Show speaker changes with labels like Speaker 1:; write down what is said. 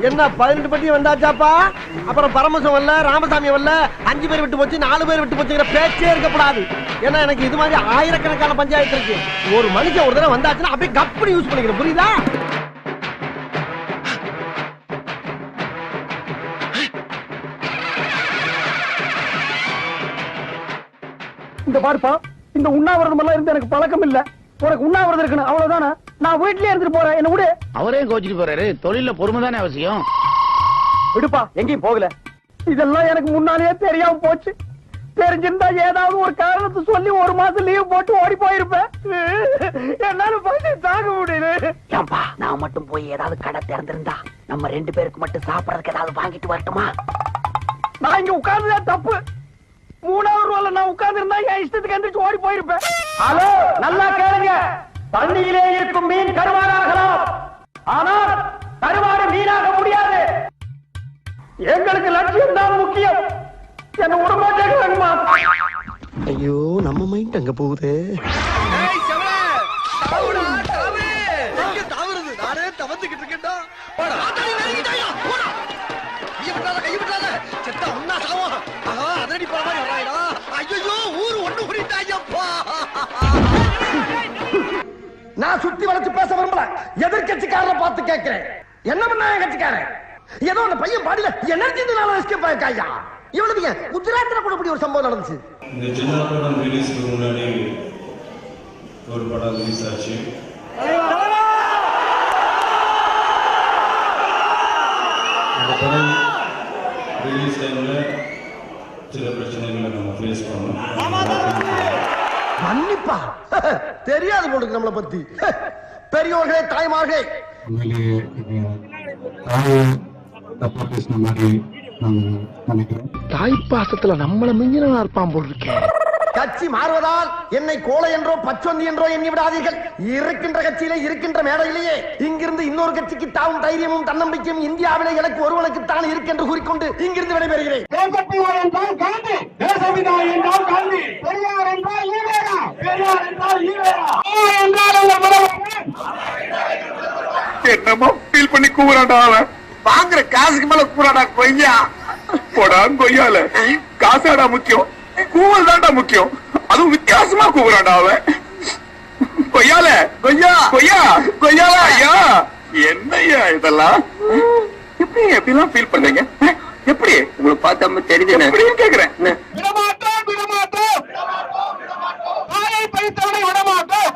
Speaker 1: என்ன 18 பட்டி வந்தாச்சாப்பா? அப்புறம் பரமசம் வரல, ராமசாமி வரல, 5 பேர் விட்டு போச்சு, 4 பேர் விட்டு போச்சுங்கிற பேச்சே இருக்கக்கூடாது. ஏன்னா எனக்கு இது மாதிரி ஆயிரக்கணக்கான பஞ்சாயத்து இருக்கு. ஒரு மனுஷன் ஒரு தடவை வந்தாச்சுன்னா அப்படியே கப்படி யூஸ் பண்ணிக்கிறேன், புரியுதா?
Speaker 2: இந்த பாருப்பா, இந்த உண்ணாவிரதம் எல்லாம் இருந்து எனக்கு பழக்கம் இல்ல. உனக்கு உண்ணாவிரதம் இருக்கணும், அவ்வளவுதானே. நான் வீட்லயே இருந்துட்டு போறேன், என்ன விடு.
Speaker 3: அவரே கோச்சிட்டு போறாரு. தொழில பொறுமை தானே அவசியம்.
Speaker 2: விடுப்பா, எங்கேயும் போகல. இதெல்லாம் எனக்கு முன்னாலேயே தெரியாம போச்சு. தெரிஞ்சிருந்தா ஏதாவது ஒரு காரணத்தை சொல்லி 1 மாசம் லீவ் போட்டு ஓடி போயிருப்பேன். என்னால பசி தாங்க முடியல.
Speaker 4: ஏன்பா, நான் மட்டும் போய் ஏதாவது கடை திறந்திருந்தா நம்ம 2 பேருக்கு மட்டும் சாப்பிடறதுக்கு ஏதாவது வாங்கிட்டு வரட்டுமா?
Speaker 2: நான் இங்க உட்கார்ந்ததே தப்பு. 3வது ரோல நான் உட்கார்ந்து இருந்தா என் இஷ்டத்துக்கு எந்திரிச்சு ஓடி போயிருப்பேன். ஹலோ, நல்லா கேளுங்க. தண்ணியிலே இருக்கும் மீன் கருவாடாகலாம், ஆனால் கருவாடு மீனாக முடியாது. எங்களுக்கு லட்சியம் தான் முக்கியம். என்ன உடம்பாட்டேங்கம்மா.
Speaker 1: ஐயோ, நம்ம மைண்ட் அங்க போகுது. நானே தவந்துகிட்டு இருக்கேன்டா. நான் சுத்தி வளைச்சு பேச விரும்பல. எதிர்கட்சிக்காரரை பார்த்து கேட்கிறேன், என்ன பண்ண கட்சிக்காரன்? ஏதோ அந்த பையன் பாடியில எனர்ஜினால எஸ்கேப் ஆயிருக்காயா? இவ்வளவு குஜராத்ல கூட இப்படி ஒரு சம்பவம் நடந்துச்சு.
Speaker 5: இந்த சின்ன படம் ரிலீஸ்க்கு முன்னாடி ஒரு படம் ரிலீஸ் ஆச்சு. இந்த படம் ரிலீஸ் டைம்ல சில பிரச்சனைகளை நம்ம ஃபேஸ் பண்ணோம்.
Speaker 1: மன்னிப்பா, தெரியாது போட்டுக்கு நம்மளை பத்தி. பெரியோர்களே, தாய்மார்களே,
Speaker 3: தாய்ப்பாசத்துல நம்மள மிஞ்சினா இருப்பான் போல் இருக்கேன்.
Speaker 1: கட்சி மாறுவதால் என்னை கோலை என்றோ பச்சொந்தி என்றோ எண்ணி விடாதீர்கள். இருக்கின்ற கட்சியிலே, இருக்கின்ற மேடையிலேயே இங்கிருந்து இன்னொரு கட்சிக்கு தாவும் தைரியமும் தன்னம்பிக்கையும் இந்தியாவிலே எனக்கு ஒருவனுக்கு தான் இருக்கு என்று கூறிக்கொண்டு இங்கிருந்து விடைபெறுகிறேன்.
Speaker 6: என்னமோ ஃபீல் பண்ணி கூறாடா. அவன் வாங்குற காசுக்கு மேல கூறாடா கொய்யா. போடா கொய்யால, காசாடா முக்கியம், கூவல் தாண்டா முக்கியம். அதுவும் வித்தியாசமா கூவுறான்டா அவன். கொய்யால, கொய்யா கொய்யா கொய்யால. ஐயா, என்னையா இதெல்லாம்? எப்படி எப்படிலாம் ஃபீல் பண்றீங்க? எப்படி உங்களுக்கு பார்த்தா தெரியுது? எப்படின்னு கேக்குறேன். விடமாட்டோம் விடமாட்டோம், வாயை பறித்தவனை விடமாட்டோம்.